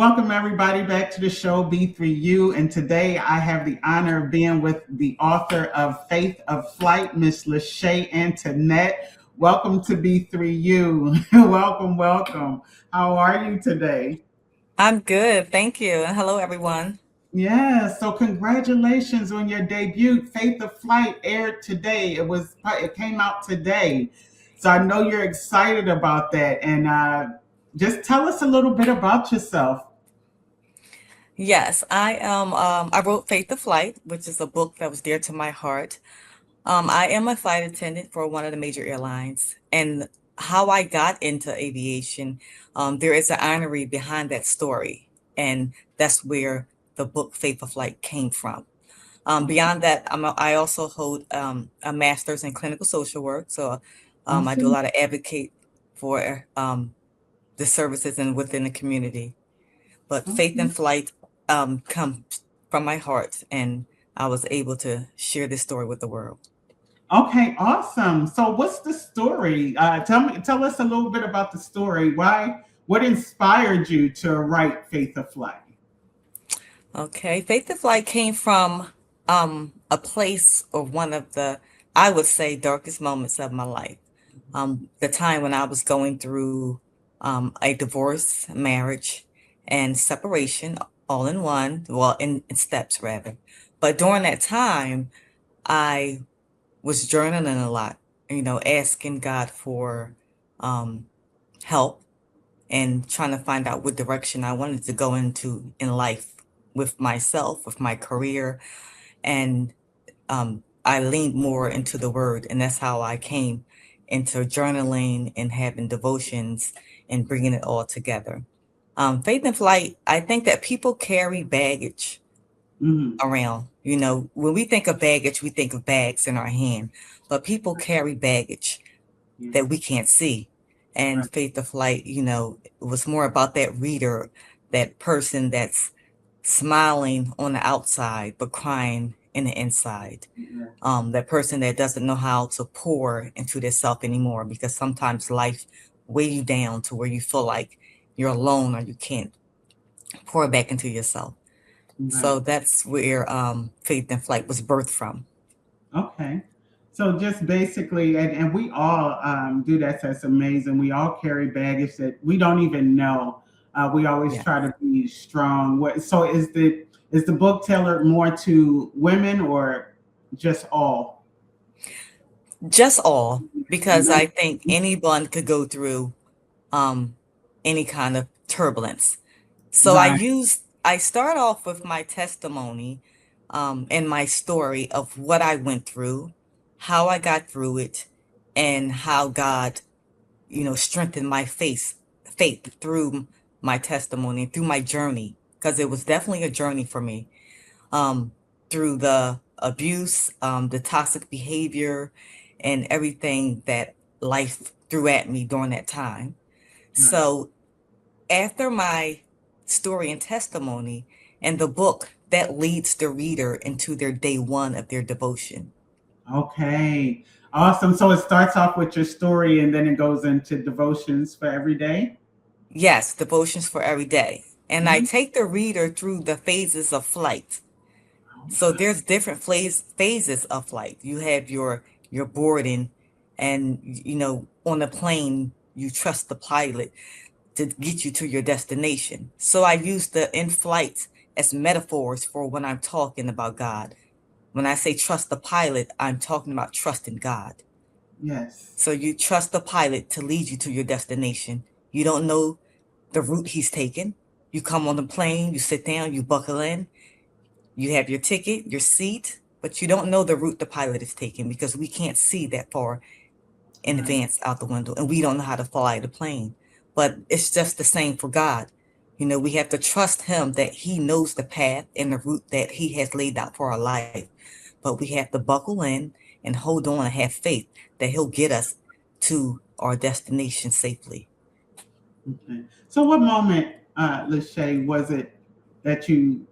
Welcome everybody back to the show B3U, and today I have the honor of being with the author of Faith of Flight, Miss LaShea Antoinette. Welcome to B3U. welcome. How are you today? I'm good, thank you. And hello, everyone. Yeah, so congratulations on your debut. Faith of Flight aired today. It came out today. So I know you're excited about that, and just tell us a little bit about yourself. Yes, I am. I wrote Faith of Flight, which is a book that was dear to my heart. I am a flight attendant for one of the major airlines, and how I got into aviation, there is an honorary behind that story, and that's where the book Faith of Flight came from. Beyond that, I also hold a master's in clinical social work, so I do a Awesome. lot of advocate for the services and within the community. But Faith and Okay. Flight comes from my heart, and I was able to share this story with the world. Okay, awesome. So what's the story? Tell us a little bit about the story. What inspired you to write Faith of Flight? Okay, Faith and Flight came from a place of one of the, I would say, darkest moments of my life. The time when I was going through a divorce, marriage, and separation all in one, well, in steps rather. But during that time, I was journaling a lot, asking God for um, help and trying to find out what direction I wanted to go into in life with myself, with my career. And I leaned more into the word, and that's how I came into journaling and having devotions and bringing it all together. Faith and Flight, I think that people carry baggage Mhm. around. When we think of baggage, we think of bags in our hand, but people carry baggage Yeah, that we can't see. And right. Faith of Flight, it was more about that reader, that person that's smiling on the outside, but crying in the inside. Yeah, That person that doesn't know how to pour into themselves anymore because sometimes life weigh you down to where you feel like you're alone or you can't pour back into yourself. right. So that's where Faith and Flight was birthed from. Okay. So just basically, and we all do that. So it's amazing. We all carry baggage that we don't even know. We always Yeah. try to be strong. So is the book tailored more to women or just all? Just all, because Men? I think anyone could go through um, any kind of turbulence. So Right. I start off with my testimony and my story of what I went through, how I got through it, and how God, strengthened my faith through my testimony, through my journey, because it was definitely a journey for me, um, through the abuse, the toxic behavior, and everything that life threw at me during that time. Right. So after my story and testimony and the book, that leads the reader into their day one of their devotion. Okay. Awesome. So it starts off with your story and then it goes into devotions for every day. Yes, devotions for every day. And I Mhm. take the reader through the phases of flight. So there's different phases of flight. You have your boarding, and on the plane you trust the pilot to get you to your destination. So I use the in flight as metaphors for when I'm talking about God. When I say trust the pilot, I'm talking about trusting God. Yes. So you trust the pilot to lead you to your destination. You don't know the route he's taken. You come on the plane, you sit down, you buckle in, you have your ticket, your seat, but you don't know the route the pilot is taking because we can't see that far in Right. advance out the window and we don't know how to fly the plane. But it's just the same for God. We have to trust him that he knows the path and the route that he has laid out for our life. But we have to buckle in and hold on and have faith that he'll get us to our destination safely. Okay. So what moment, Lachey, was it that you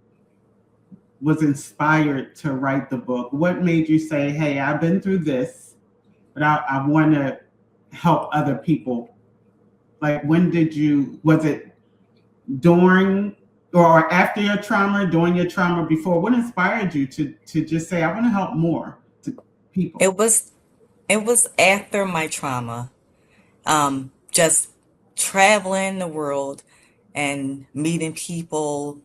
was inspired to write the book? What made you say, "Hey, I've been through this, but I want to help other people"? Like, when did you? Was it during or after your trauma, during your trauma, before? What inspired you to just say, I want to help more to people? It was it was after my trauma. Just traveling the world and meeting people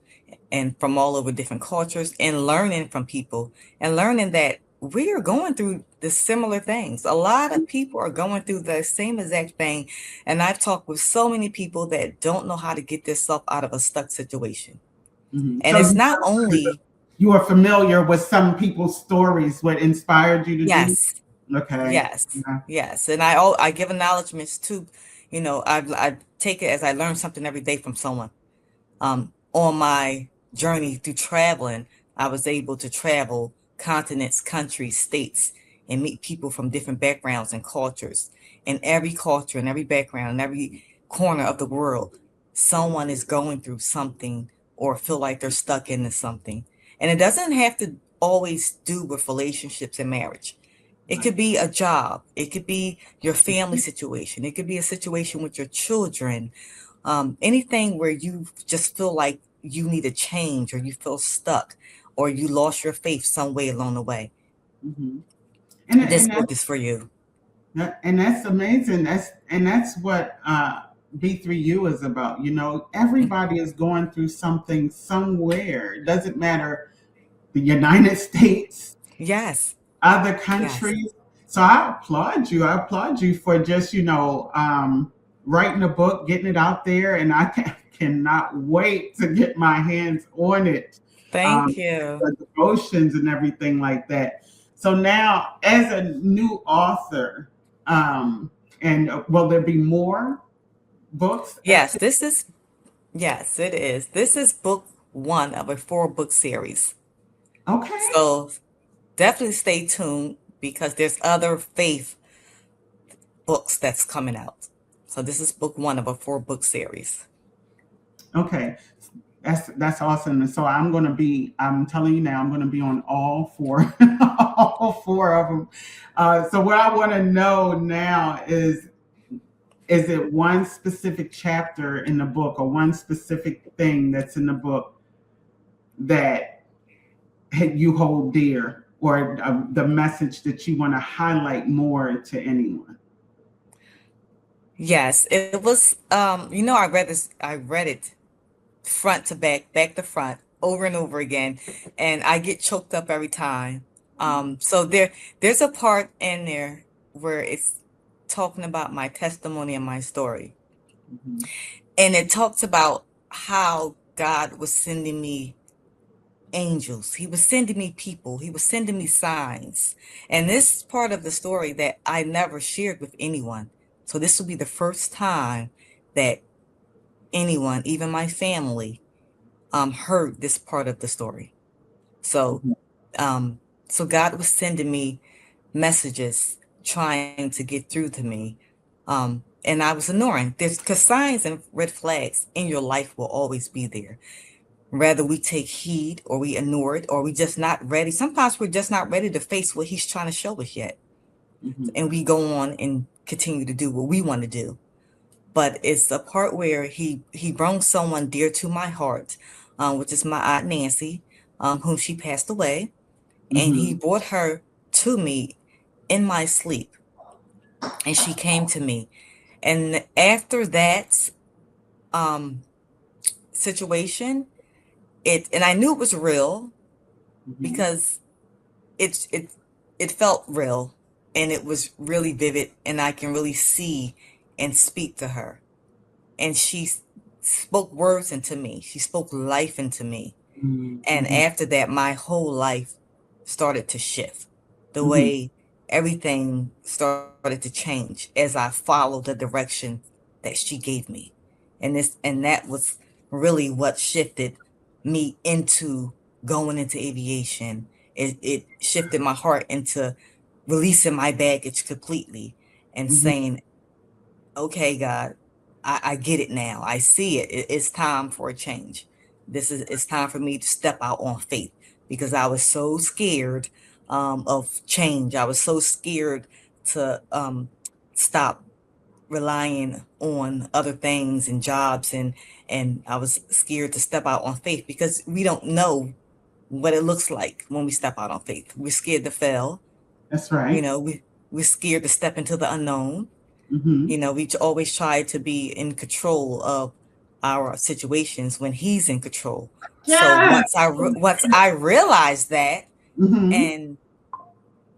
and from all over different cultures and learning from people and learning that we are going through the similar things. A lot of people are going through the same exact thing. And I've talked with so many people that don't know how to get themselves out of a stuck situation. And So it's not only, you are familiar with some people's stories, what inspired you to do? yes, Okay. yes, Yeah. yes. And I give acknowledgments too. I take it as I learn something every day from someone. On my journey through traveling, I was able to travel continents, countries, states, and meet people from different backgrounds and cultures. In every culture, in every background, in every corner of the world, someone is going through something or feel like they're stuck into something. And it doesn't have to always do with relationships and marriage. It Right. could be a job. It could be your family situation. It could be a situation with your children, anything where you just feel like you need a change or you feel stuck or you lost your faith some way along the way. Hmm. And This and book is for you. and that's amazing. That's what B3U is about. Everybody is going through something somewhere. It doesn't matter the United States, Yes, other yes. countries. So I applaud you. I applaud you for just writing a book, getting it out there, and cannot wait to get my hands on it. Thank you. The devotions and everything like that. So now, as a new author, and will there be more books Yes, after? this is, yes, it is. This is book one of a four-book series. Okay, So definitely stay tuned because there's other faith books that's coming out. So this is book one of a four-book series. okay. That's awesome. And so I'm telling you now, I'm gonna be on all four, all four of them. So what I want to know now is it one specific chapter in the book or one specific thing that's in the book that you hold dear, or the message that you want to highlight more to anyone? Yes, it was, I read it front to back, back to front, over and over again, and I get choked up every time. So there's a part in there where it's talking about my testimony and my story, Mhm. and it talks about how God was sending me angels. He was sending me people. He was sending me signs. And this is part of the story that I never shared with anyone. So this will be the first time that anyone, even my family, heard this part of the story. So, Mhm. um, so God was sending me messages trying to get through to me. And I was ignoring. There's because signs and red flags in your life will always be there. Whether we take heed or we ignore it or we just not ready. Sometimes we're just not ready to face what he's trying to show us yet. Mhm. And we go on and continue to do what we want to do. But it's a part where he brought someone dear to my heart, which is my aunt Nancy, whom she passed away, and he Mhm. brought her to me in my sleep, and she came to me. And after that um, situation, and I knew it was real Mhm. because it it it felt real, and it was really vivid, and I can really see and speak to her. And she spoke words into me. She spoke life into me. Mhm. And Mhm. after that, my whole life started to shift. The Mhm. way everything started to change as I followed the direction that she gave me. And that was really what shifted me into going into aviation. It shifted my heart into releasing my baggage completely and Mhm. saying, okay, God, I get it now. I see it. It's time for a change. It's time for me to step out on faith because I was so scared of change. I was so scared to stop relying on other things and jobs, and I was scared to step out on faith because we don't know what it looks like when we step out on faith. We're scared to fail. That's You right. know, we're scared to step into the unknown. Mm-hmm. You know, we always try to be in control of our situations when he's in control. So Yes. once I realized that Mm-hmm.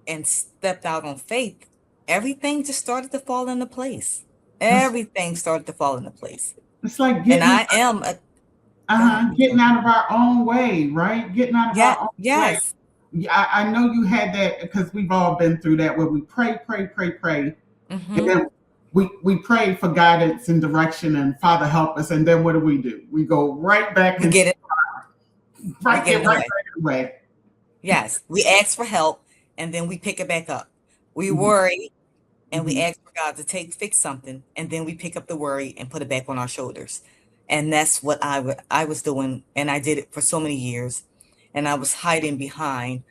and stepped out on faith, everything just started to fall into place. That's, Everything started to fall into place. it's like And getting I am a Go ahead. I'm getting sorry. out of our own way, right? Getting out of Yeah, our own way. yes. Yeah, I know you had that because we've all been through that where we pray, pray, pray, pray, and Mm-hmm. then we pray for guidance and direction and Father help us, and then what do? We go right back We and get it. We get get in the right way. back in the way. Yes. We ask for help and then we pick it back up. We Mm-hmm. worry and we Mm-hmm. ask for God to fix something, and then we pick up the worry and put it back on our shoulders. And that's what I was doing, and I did it for so many years. And I was hiding behind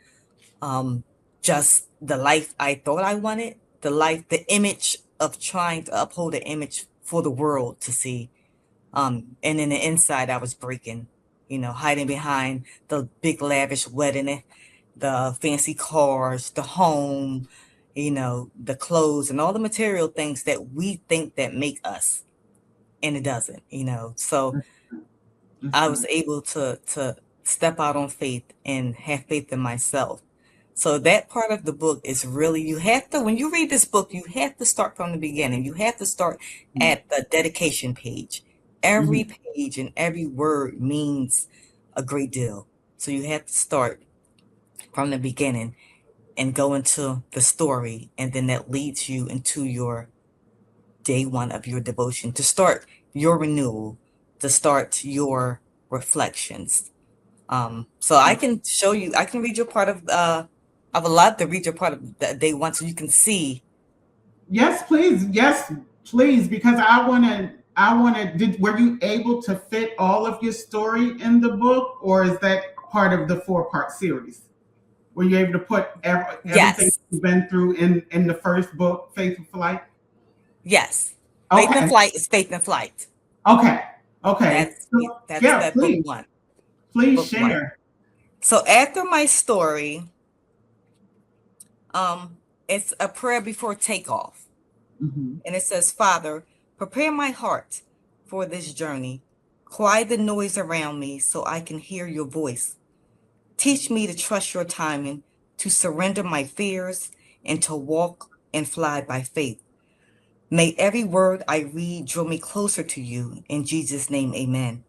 um, just the life I thought I wanted, the image of trying to uphold an image for the world to see. And in the inside, I was breaking, hiding behind the big lavish wedding, the fancy cars, the home, the clothes and all the material things that we think that make us, and it doesn't. So That's I was right. able to step out on faith and have faith in myself. So that part of the book is really, you have to, when you read this book, you have to start from the beginning. You have to start at the dedication page. Mm-hmm. Every page and every word means a great deal. So you have to start from the beginning and go into the story, and then that leads you into your day one of your devotion to start your renewal, to start your reflections. So I can show you, I can read your part of, I would love to read your part of the day one so you can see. Yes, please. Yes, please. Because I want to. I want to. Did were you able to fit all of your story in the book, or is that part of the four-part series? Were you able to put everything Yes, you've been through in the first book, Faith of Flight? yes. Faith in Okay. Flight is Faith in Flight. Okay. Okay. That's So, that's yeah. that book Please. one. Please Book one. share. So after my story, it's a prayer before takeoff. Hmm. And it says, Father, prepare my heart for this journey. Quiet the noise around me so I can hear your voice. Teach me to trust your timing, to surrender my fears, and to walk and fly by faith. May every word I read draw me closer to you. In Jesus' name, amen.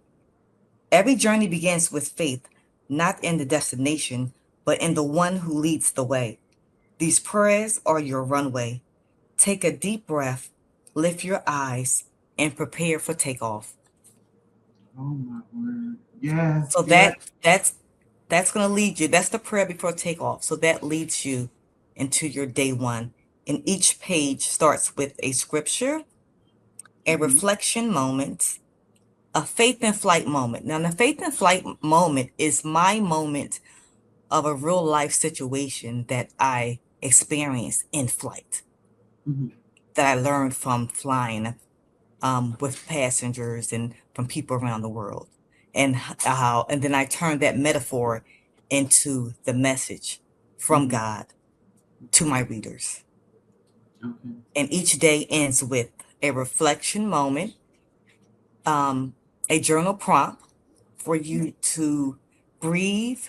Every journey begins with faith, not in the destination, but in the one who leads the way. These prayers are your runway. Take a deep breath, lift your eyes, and prepare for takeoff. Oh my word. Yes. So Yes. that's going to lead you. That's the prayer before takeoff. So that leads you into your day one. And each page starts with a scripture, a Hmm. reflection moment, a faith in flight moment. Now, the faith in flight moment is my moment of a real life situation that I experienced in flight, Hmm. that I learned from flying with passengers and from people around the world. And then I turned that metaphor into the message from Hmm. God to my readers. Okay. And each day ends with a reflection moment, um, a journal prompt for you to breathe,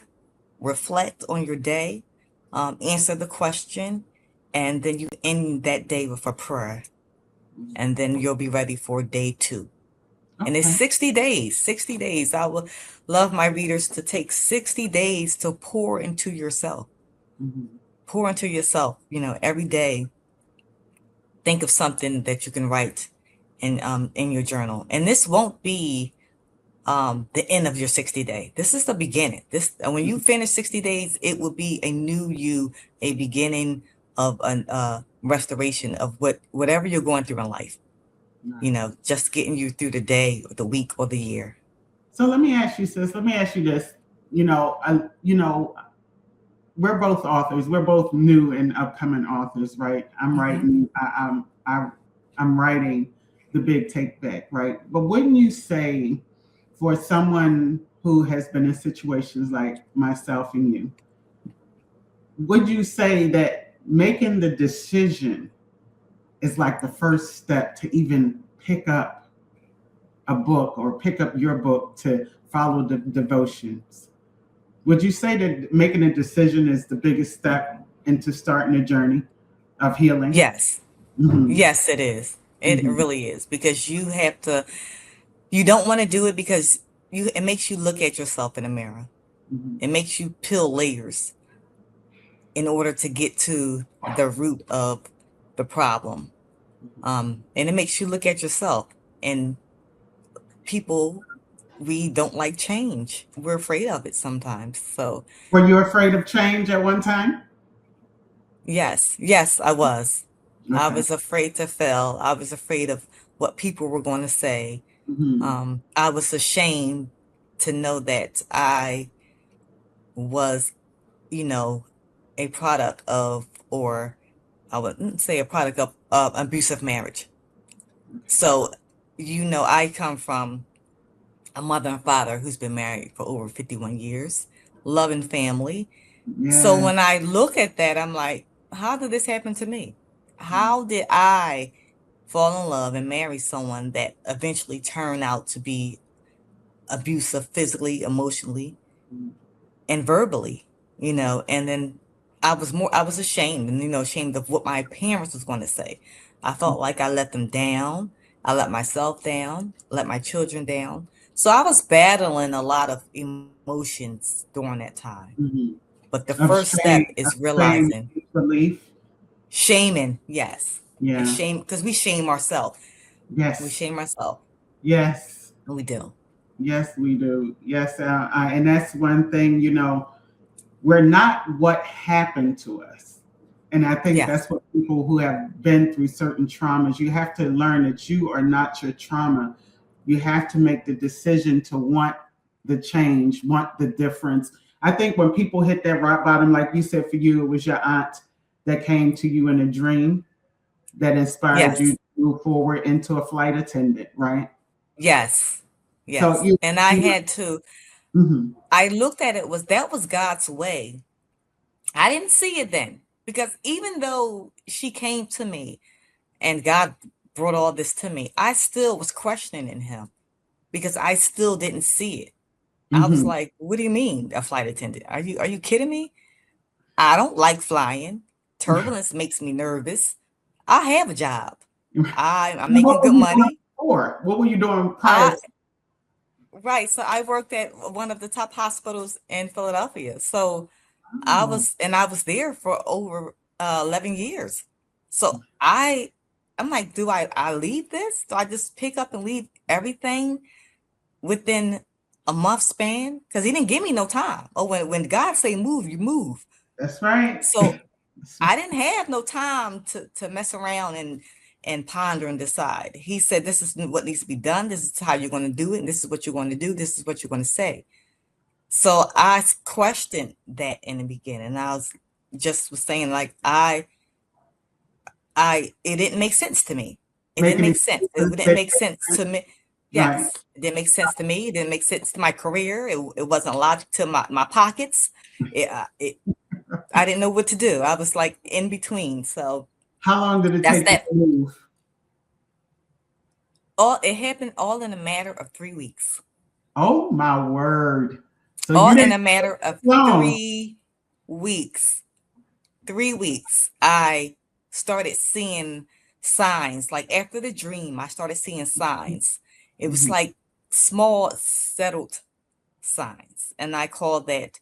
reflect on your day, answer the question, and then you end that day with a prayer. And then you'll be ready for day two. And it's Okay. 60 days, 60 days. I would love my readers to take 60 days to pour into yourself. Hmm. Pour into yourself, every day. Think of something that you can write in your journal. And this won't be the end of your 60 day. This is the beginning. When you finish 60 days, it will be a new you, a beginning of a restoration of whatever you're going through in life. Nice. Just getting you through the day, or the week, or the year. So let me ask you, sis. Let me ask you this. We're both authors. We're both new and upcoming authors, right? I'm Hmm. writing. I'm writing the big take back, right? But wouldn't you say for someone who has been in situations like myself and you, would you say that making the decision is like the first step to even pick up a book or pick up your book to follow the devotions? Would you say that making a decision is the biggest step into starting a journey of healing? Yes. Mm-hmm. Yes, it is. It Mm-hmm. really is because you don't want to do it because it makes you look at yourself in the mirror. Mm-hmm. It makes you peel layers in order to get to the root of the problem. And it makes you look at yourself and people, we don't like change. We're afraid of it sometimes. So Were you afraid of change at one time? yes, I was. I Okay. was afraid to fail. I was afraid of what people were going to say. Mm-hmm. I was ashamed to know that I was, you know, a product of, or I wouldn't say a product of abusive marriage. So, I come from a mother and father who's been married for over 51 years, loving family. So Yeah. when I look at that, I'm like, how did this happen to me? How did I fall in love and marry someone that eventually turned out to be abusive physically, emotionally, and verbally, and then I was ashamed and, ashamed of what my parents was going to say. I felt like I let them down. I let myself down, let my children down. So I was battling a lot of emotions during that time. Mm-hmm. But the first step is Of shame, realizing relief. shaming, yes, and Yeah. shame because we shame ourselves. We Yes. shame ourselves. Yes. We do. Yes, we do. Yes, and that's one thing. We're not what happened to us, and I think Yes, that's what people who have been through certain traumas. You have to learn that you are not your trauma. You have to make the decision to want the change, want the difference. I think when people hit that rock bottom, like you said, for you, it was your aunt that came to you in a dream that inspired you yes, to move forward into a flight attendant, right? yes, So yes. And I you had to, mhm, I looked at it was that was God's way. I didn't see it then because even though she came to me and God brought all this to me, I still was questioning him because I still didn't see it. I was mhm. like, "What do you mean, a flight attendant? Are you kidding me? I don't like flying. Turbulence makes me nervous. I have a job. I'm making What were good you doing money. before? What were you doing prior? I Right. So I worked at one of the top hospitals in Philadelphia. So Oh, I was there for over 11 years. So I'm like, do I leave this? Do I just pick up and leave everything within a month span? Because he didn't give me no time. Oh, when God say move, you move. that's right. So I didn't have no time to mess around and ponder and decide. He said, this is what needs to be done. This is how you're going to do it. And this is what you're going to do. This is what you're going to say. So I questioned that in the beginning. I was saying like it didn't make sense to me. It didn't Making make it sense. It didn't stay make sense to me. right. Yes, it didn't make sense to me. It didn't make sense to my career. It wasn't logic to my pockets. I didn't know what to do. I was like in between. So How long did it that's take you to that. move? All it happened all in a matter of 3 weeks. Oh my word! So you All in didn't a matter of long. 3 weeks. 3 weeks, I started seeing signs. Like after the dream, I started seeing signs. It was Mhm. like small, settled signs. And I call that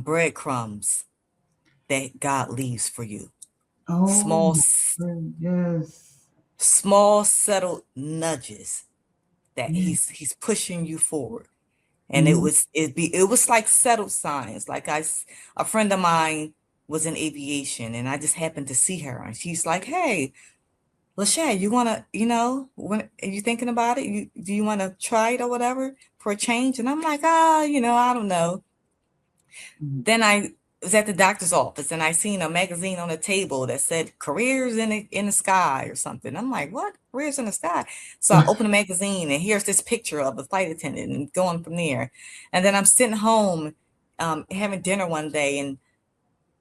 breadcrumbs that God leaves for you. Oh Small, my word! Yes. small, settled nudges that Yeah. he's pushing you forward. And Mhm. it was like settled signs. A friend of mine was in aviation, and I just happened to see her, and she's like, "Hey, LaShea, you wanna, when are you thinking about it? Do you want to try it or whatever for a change?" And I'm like, I don't know. Mhm. Then I was at the doctor's office and I seen a magazine on the table that said careers in the sky or something. I'm like, what? Careers in the sky? So I open the magazine and here's this picture of a flight attendant and going from there. And then I'm sitting home having dinner one day and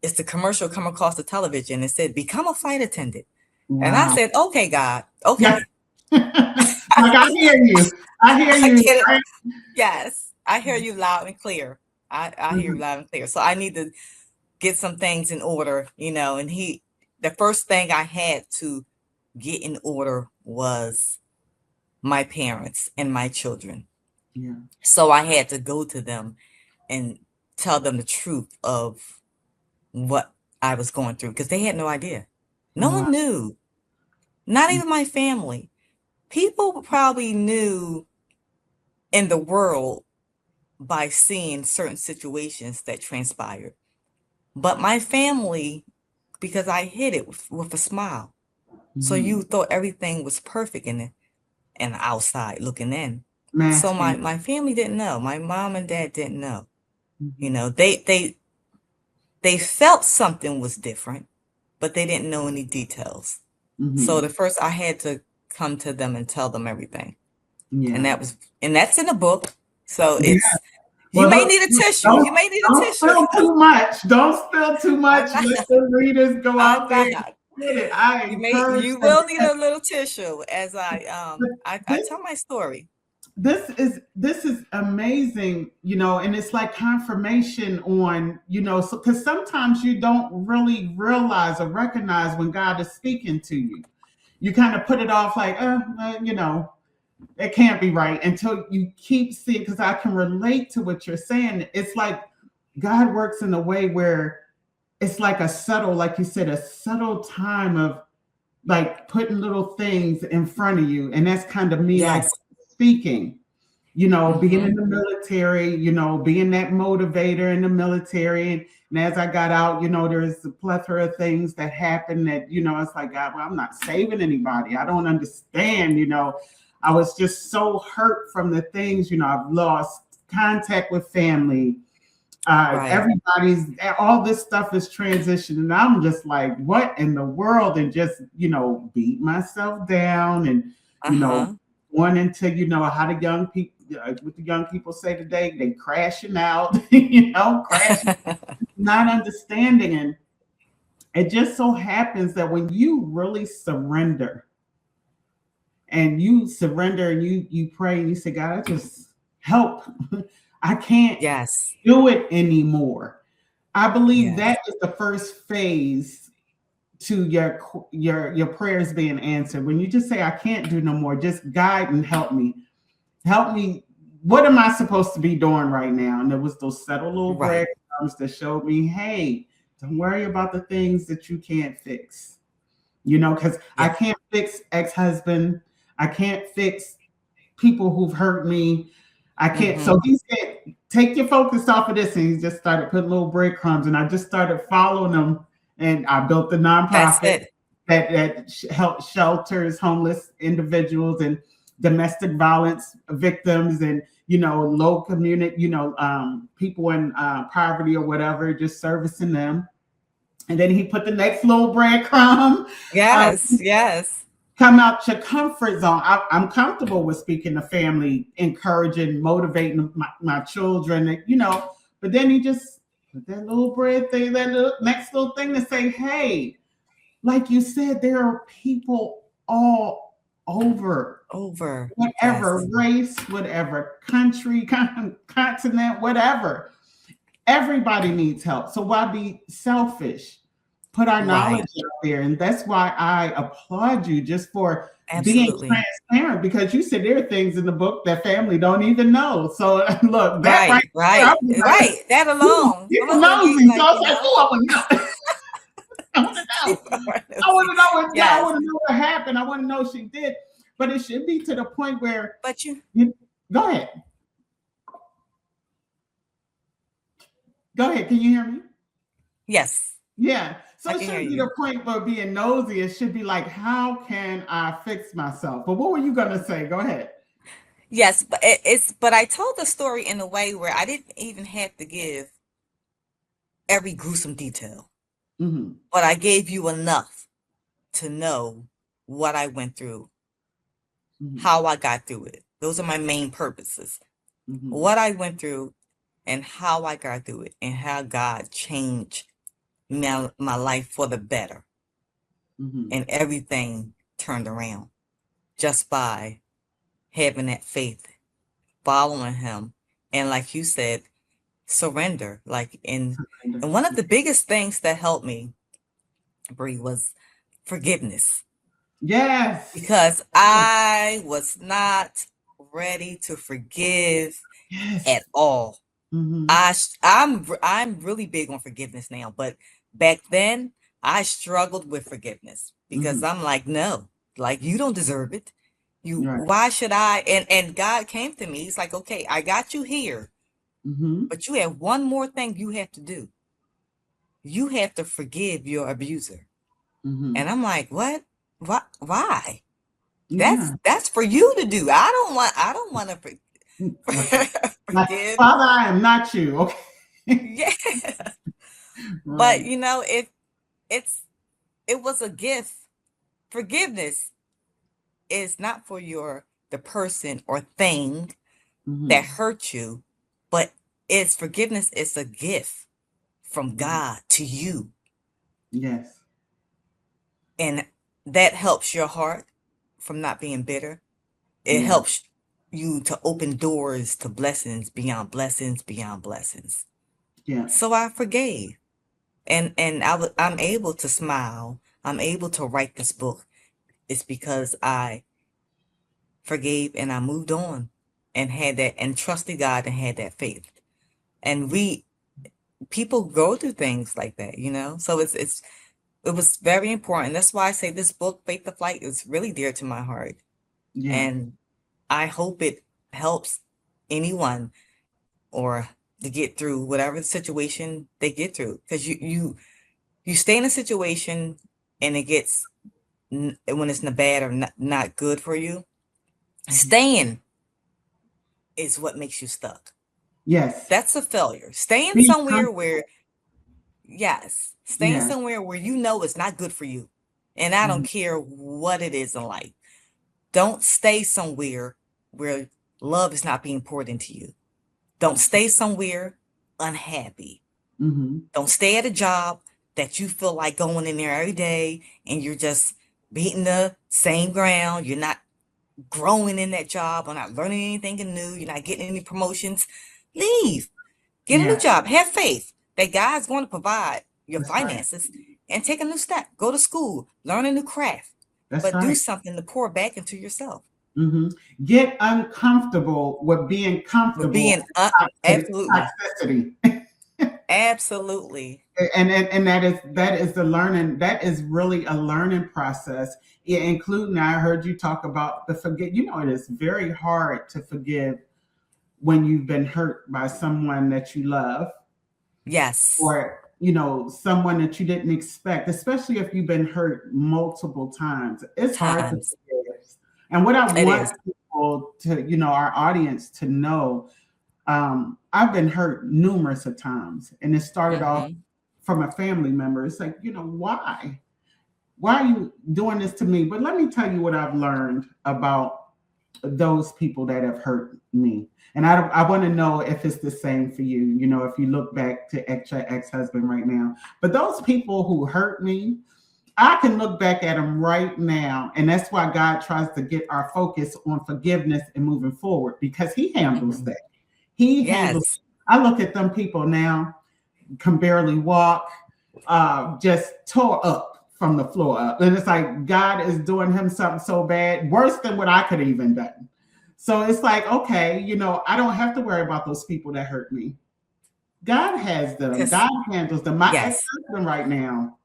it's the commercial come across the television. It said, become a flight attendant. And I Wow. said, okay, God, Yeah. okay. Like I hear you. I hear I you. get it. Yes, I hear you loud and clear. I hear you Mhm. loud and clear. So I need to get some things in order, and the first thing I had to get in order was my parents and my children. Yeah. So I had to go to them and tell them the truth of what I was going through because they had no idea. No Wow. one knew, not even my family. People probably knew in the world by seeing certain situations that transpired. But my family, because I hid it with a smile. So Mhm. you thought everything was perfect in and outside looking in. So Masking. my family didn't know. My mom and dad didn't know. Mhm. They felt something was different, but they didn't know any details. So Mhm. the first I had to come to them and tell them everything. And Yeah. that's in the book. So Yeah. you Well, may look, need a tissue. don't You may need a don't tissue. spill too much. Don't spill too I'm much. not. Let the readers go I'm out there and not. get it. I encourage You them will need because a little tissue as but I this tell my story. this is amazing, and it's like confirmation on, so because sometimes you don't really realize or recognize when God is speaking to you. You kind of put it off like, it can't be right until you keep seeing, because I can relate to what you're saying. It's like God works in a way where it's like a subtle, like you said, a subtle time of like putting little things in front of you. And that's kind of me like Yes. speaking, being in Mm-hmm. the military, being that motivator in the military. And as I got out, there's a plethora of things that happen that, it's like, God, well, I'm not saving anybody. I don't understand, I was just so hurt from the things, I've lost contact with family. Right. Everybody's, all this stuff is transitioning. And I'm just like, what in the world? And just, beat myself down and, you know, Uh-huh. going into, how the young people, what the young people say today, they crashing out, crashing, not understanding. And it just so happens that when you really surrender and you pray and you say, God, I just help. I can't Yes. do it anymore. I believe Yes. that is the first phase to your prayers being answered. When you just say, I can't do no more, just guide and help me. Help me. What am I supposed to be doing right now? And there was those subtle little Right. breadcrumbs that showed me, hey, don't worry about the things that you can't fix. Because I Yeah. can't fix ex-husband. I can't fix people who've hurt me. I can't. Mm-hmm. So he said, take your focus off of this. And he just started putting little breadcrumbs. And I just started following them. And I built the That's nonprofit it. that helps shelters homeless individuals and domestic violence victims and, low community, people in poverty or whatever, just servicing them. And then he put the next little breadcrumb. Uh, Yes. Yes. Come out your comfort zone. I'm comfortable with speaking to family, encouraging, motivating my children, but then he just put that little bread thing, that little, next little thing to say, hey, like you said, there are people all over, Over. whatever Yes. race, whatever country, continent, whatever. Everybody needs help. So why be selfish? Put our knowledge Right. out there. And that's why I applaud you just for being Absolutely. transparent, because you said there are things in the book that family don't even know. So look, that right Right. there, I Right. was like, Right. That alone. you I'm know, over here nosy. geek So I like, was like, oh, I want to know. I want to know. I want to know what, yeah, I Yes. want to know what happened. I want to know she did. But it should be to the point where But you you go ahead. Go ahead. Can you hear me? yes, Yeah. So I it can hear shouldn't be the you. point for being nosy. It should be like, how can I fix myself? But what were you gonna say? Go ahead. Yes, but but I told the story in a way where I didn't even have to give every gruesome detail, Mm-hmm. but I gave you enough to know what I went through, Mm-hmm. how I got through it. Those are my main purposes. Mm-hmm. What I went through and how I got through it and how God changed my life for the better Mm-hmm. and everything turned around just by having that faith, following him, and like you said, surrender. And one of the biggest things that helped me, Bree, was forgiveness Yes. because I was not ready to forgive Yes. at all. Mm-hmm. I'm really big on forgiveness now, but back then I struggled with forgiveness because Mm-hmm. I'm like, no, like you don't deserve it. Right. Why should I? And God came to me. He's like, okay, I got you here, Mm-hmm. but you have one more thing you have to do. You have to forgive your abuser. Mm-hmm. And I'm like, what? Why? Yeah. That's for you to do. I don't want Right. to Like, forgive. Father, I am not you. Okay. Yeah. But Right. it's it was a gift. Forgiveness is not for the person or thing that Mm-hmm. hurt you, but it's forgiveness is a gift from Mm-hmm. God to you. Yes. And that helps your heart from not being bitter. It Yeah. helps you to open doors to blessings beyond blessings beyond blessings. Yeah. So I forgave. And I'm able to smile. I'm able to write this book. It's because I forgave and I moved on and had that and trusted God and had that faith. And people go through things like that, you know? So it was very important. That's why I say this book, Faith to Flight, is really dear to my heart. Yeah. And I hope it helps anyone or to get through whatever situation they get through. Because you stay in a situation and it gets when it's not bad or not good for you, Mm-hmm. staying is what makes you stuck. Yes. That's a failure. Staying Be somewhere comfortable. where, yes, staying Yeah. somewhere where you know it's not good for you. And I don't Mm-hmm. care what it is in life. Don't stay somewhere where love is not being poured into you. Don't stay somewhere unhappy. Mm-hmm. Don't stay at a job that you feel like going in there every day and you're just beating the same ground. You're not growing in that job or not learning anything new. You're not getting any promotions. Leave. Get a new Yeah. job. Have faith that God's going to provide your That's right. finances and take a new step. Go to school, learn a new craft, That's but do right. something to pour back into yourself. Mm-hmm. Get uncomfortable with being But comfortable being in absolutely, toxicity. absolutely, And that is the learning. That is really a learning process. Yeah, including, I heard you talk about the forget. It is very hard to forgive when you've been hurt by someone that you love, yes, or someone that you didn't expect, especially if you've been hurt multiple times. It's hard to times. forgive. And what I It want is. people to, our audience to know, I've been hurt numerous of times, and it started off Mm-hmm. from a family member. It's like, why? Why are you doing this to me? But let me tell you what I've learned about those people that have hurt me. And I want to know if it's the same for you, if you look back to your ex-husband right now. But those people who hurt me, I can look back at them right now. And that's why God tries to get our focus on forgiveness and moving forward, because he handles Mm-hmm. that. He handles. Yes. I look at them people now, can barely walk, just tore up from the floor up. And it's like God is doing him something so bad, worse than what I could have even done. So it's like, okay, I don't have to worry about those people that hurt me. God has them. Because God handles them. My yes. ex-husband right now,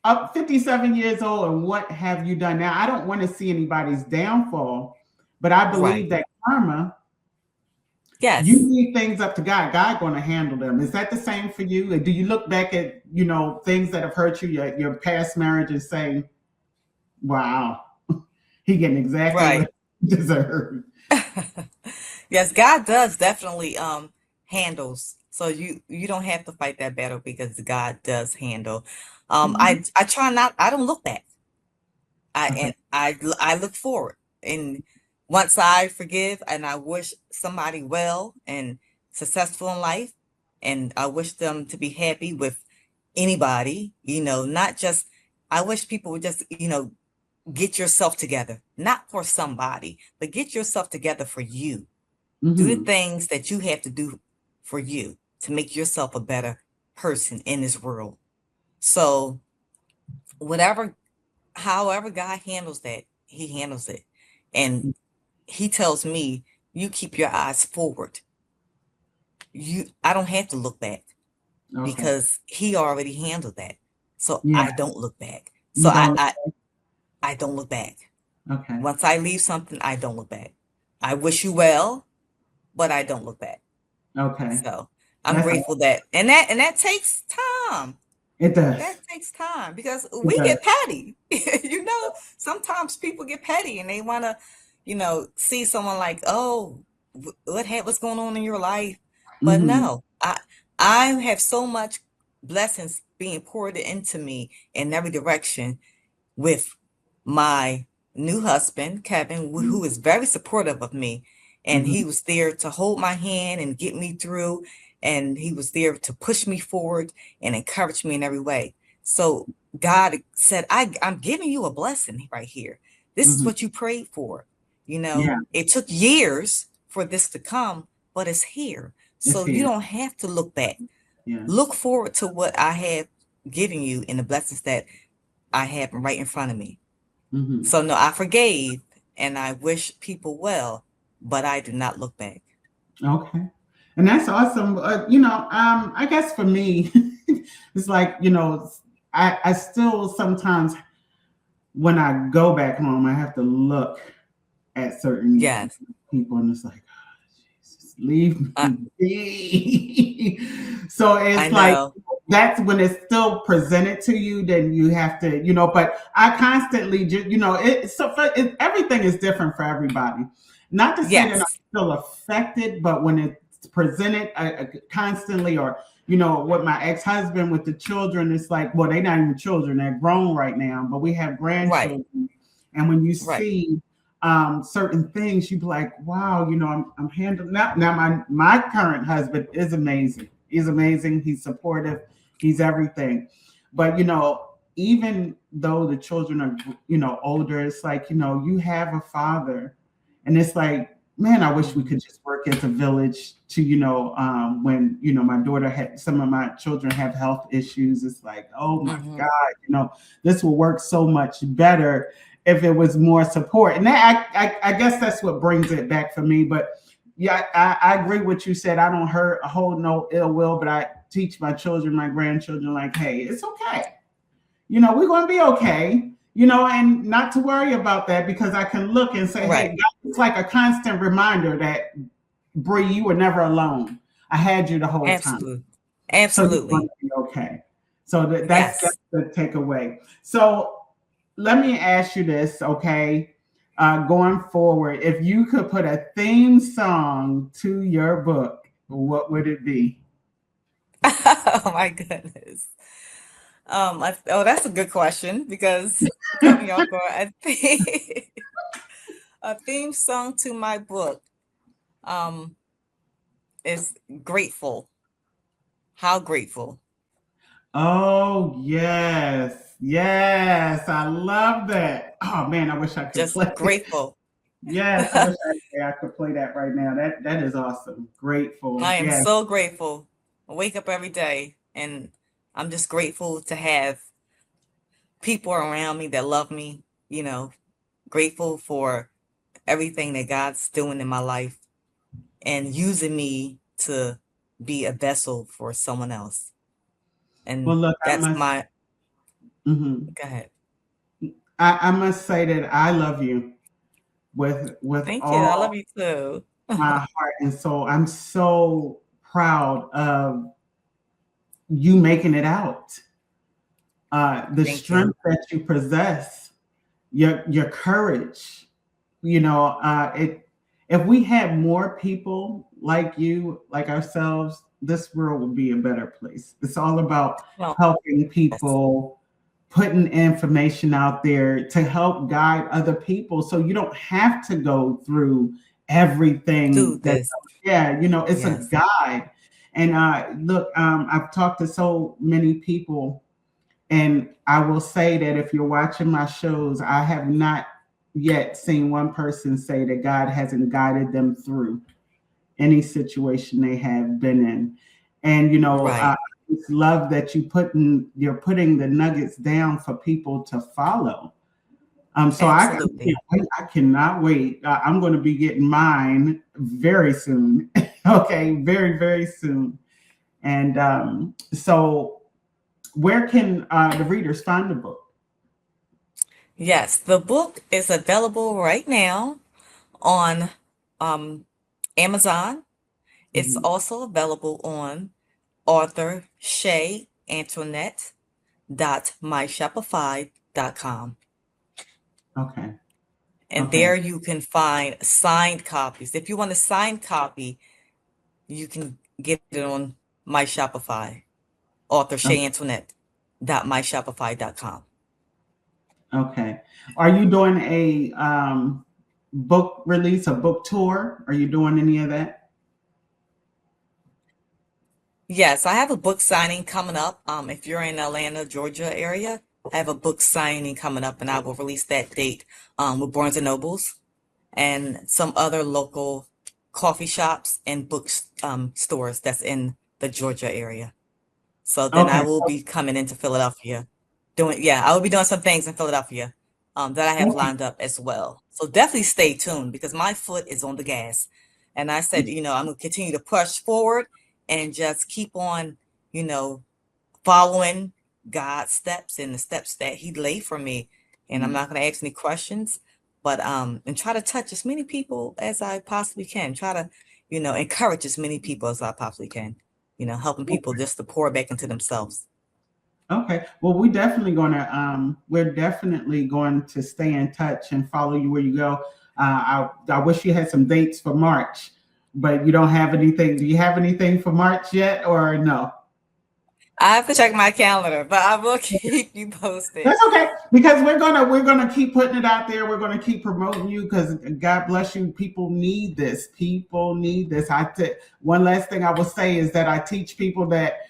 up 57 years old, and what have you done? Now, I don't want to see anybody's downfall, but I Right. believe that karma, you Yes. leave things up to God. God going to handle them. Is that the same for you? And do you look back at things that have hurt you, your past marriage, and say, "Wow, he getting exactly Right. what he deserved." Yes, God does definitely handles. So you don't have to fight that battle because God does handle. Mhm. I try not. I don't look back. Okay. I look forward. And once I forgive and I wish somebody well and successful in life, and I wish them to be happy with anybody, not just. I wish people would just, get yourself together, not for somebody, but get yourself together for you. Do the Mhm. things that you have to do for you to make yourself a better person in this world. So, whatever, however God handles that, He handles it. And He tells me, you keep your eyes forward. I don't have to look back Okay. because He already handled that. So Yeah. I don't look back. So You don't. I don't look back. Okay. Once I leave something, I don't look back. I wish you well, but I don't look back. Okay. So I'm That's grateful that, and that takes time. it does. That takes time because It we does. get petty. Sometimes people get petty and they want to, see someone like, oh, what's going on in your life? But Mhm. no, I have so much blessings being poured into me in every direction with my new husband, Kevin, who is very supportive of me. And he Mhm. was there to hold my hand and get me through. And he was there to push me forward and encourage me in every way. So God said, I'm giving you a blessing right here. This is Mhm. what you prayed for. Yeah. It took years for this to come, but it's here. It's So you here. don't have to look back. Yeah. Look forward to what I have given you and the blessings that I have right in front of me. Mhm. So no, I forgave and I wish people well, but I do not look back. Okay. And that's awesome. I guess for me, it's like, I still sometimes when I go back home, I have to look at certain Yes, people and it's like, oh, Jesus, leave I, me be. So I it's like, know. that's when it's still presented to you, then you have to, but I constantly just, everything is different for everybody. Not to say that I'm Yes, still affected, but when it's presented constantly, or, with my ex-husband, with the children, it's like, well, they're not even children, they're grown right now, but we have right, grandchildren. And when you right. see certain things, you be like, wow, I'm handling that. Now, my current husband is amazing. He's amazing. He's supportive. He's everything. But even though the children are older, it's like you have a father, and it's like, man, I wish we Mhm, could just work as a village to when my daughter had some of my children have health issues. It's like, oh my mhm. God, this will work so much better if it was more support. And that I guess that's what brings it back for me. But yeah, I agree with you said. I don't hold no ill will, but I teach my children, my grandchildren, like, hey, it's okay. We're going to be okay. And not to worry about that, because I can look and say, hey, Right. God, it's like a constant reminder that Bree, you were never alone. I had you the whole time. Absolutely. So you're going Absolutely. to be okay. So that's Yes. the takeaway. So let me ask you this, okay? Going forward, if you could put a theme song to your book, what would it be? Oh my goodness. That's a good question because caught me off guard. I think a theme song to my book um is grateful. How grateful. Oh, yes. Yes. I love that. Oh, man, I wish I could Just play it. grateful. Yes, I wish I could play that right now. That is awesome. Grateful. I am Yes. so grateful. I wake up every day and I'm just grateful to have people around me that love me, you know, grateful for everything that God's doing in my life and using me to be a vessel for someone else. Well, And look, that's my, mhm. go ahead. I must say that I love you with Thank you. I love all you too. my heart and soul. I'm so proud of you making it out. The Thank you. strength that you possess, your courage. It. if we had more people like you, like ourselves, this world would be a better place. It's all about Well, helping yes, people, putting information out there to help guide other people so you don't have to go through do everything that, this. yeah, it's a Yes, guide. And look, I've talked to so many people, and I will say that if you're watching my shows, I have not yet seen one person say that God hasn't guided them through any situation they have been in. And I right. just love that you're putting the nuggets down for people to follow. So I can't Absolutely. wait. I cannot wait. I'm going to be getting mine very soon. Okay, very very soon. And so, where can the readers find the book? Yes, the book is available right now on um, Amazon. It's Mhm. also available on author Shay Antoinette .myshopify.com. Okay. And Okay. there you can find signed copies. If you want a signed copy, you can get it on my Shopify, author o- Shay Antoinette .myshopify.com. Okay. Are you doing a book release, a book tour? Are you doing any of that? Yes, I have a book signing coming up. If you're in Atlanta, Georgia area, I have a book signing coming up, and I will release that date with Barnes and Nobles and some other local coffee shops and book stores that's in the Georgia area. So then I Okay. will be coming into Philadelphia yeah, I will be doing some things in Philadelphia that I have Okay. lined up as well. So definitely stay tuned because my foot is on the gas. And I said, I'm going to continue to push forward and just keep on, you know, following God's steps and the steps that He laid for me. And I'm Mm. not going to ask any questions, but and try to touch as many people as I possibly can. Try to, encourage as many people as I possibly can. Helping people just to pour back into themselves. Okay. Well, we're definitely going to stay in touch and follow you where you go. I wish you had some dates for March, but you don't have anything. Do you have anything for March yet, or no? I have to check my calendar, but I will keep you posted. That's okay, because we're gonna keep putting it out there. We're gonna keep promoting you because God bless you. People need this. People need this. One last thing I will say is that I teach people that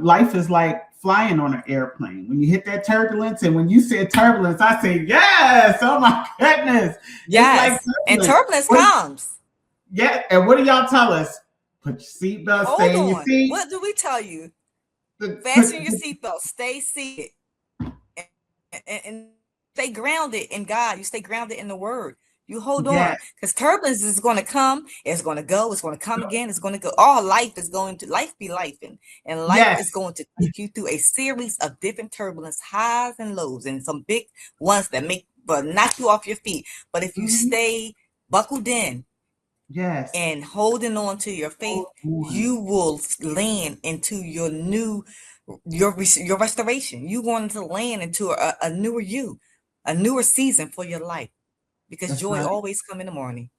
life is like flying on an airplane. When you hit that turbulence, and when you said turbulence, I say yes. Oh my goodness, it's like Yes, and turbulence. turbulence comes. Yeah, and what do y'all tell us? Put your seatbelt, Hold stay in your on. seat. What do we tell you? Put, Fasten your seatbelt. Stay seated. And stay grounded in God. You stay grounded in the Word. You hold yes, on because turbulence is going to come. It's going to go. It's going to come again. It's going to go. All life be life, and life yes. is going to take you through a series of different turbulence, highs and lows, and some big ones that but knock you off your feet. But if you Mhm. stay buckled in Yes. and holding on to your faith, Hold on. you will land into your restoration. You're going to land into a newer a newer season for your life because That's joy right. always come in the morning.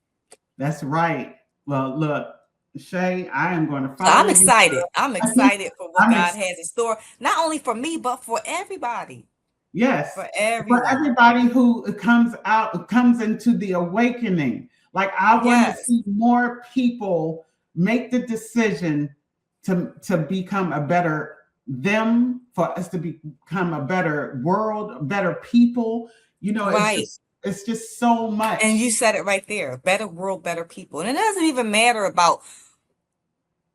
That's right. Well, look, Shay, I am going to So follow I'm you. excited. I'm excited for what I'm God ex- has in store, not only for me, but for everybody, yes, for for everyone. everybody who comes into the awakening. Like I want to Yes, see more people make the decision to become a better them, for us to become a better world, better people. right. It's just so And much. you said it right there. Better world, better people. And it doesn't even matter about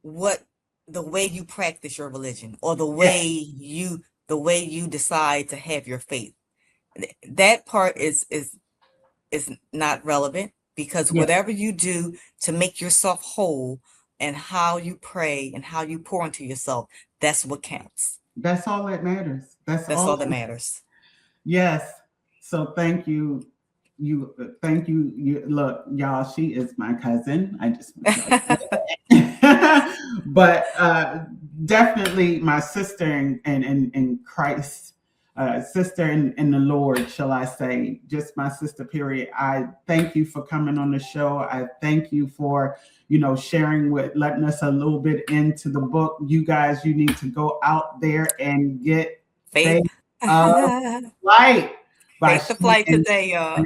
what the way you practice your religion or the way you decide to have your faith. That part is not relevant because Yeah, whatever you do to make yourself whole and how you pray and how you pour into yourself, that's what counts. that's all that matters. That's That's all. all that matters. Yes. So thank you. Thank you. Look, y'all, she is my cousin. I just want y'all to know that. But definitely my sister in Christ. sister in the Lord, shall I say, just my sister, period. I thank you for coming on the show. I thank you for, sharing letting us a little bit into the book. You guys, you need to go out there and get Faith. Faith of Flight by Faith the Lashea flight today, y'all.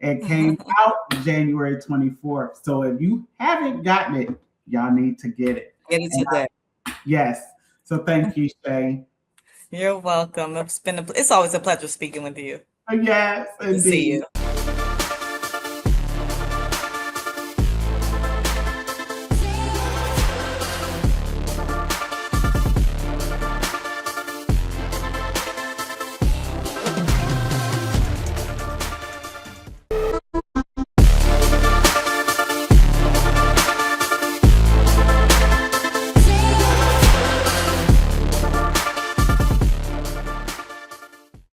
It came out January 24th. So if you haven't gotten it, y'all need to get it. Get it today. Yes. So thank you, Shay. You're welcome. It's always a pleasure speaking with you. Yes, To see indeed. you.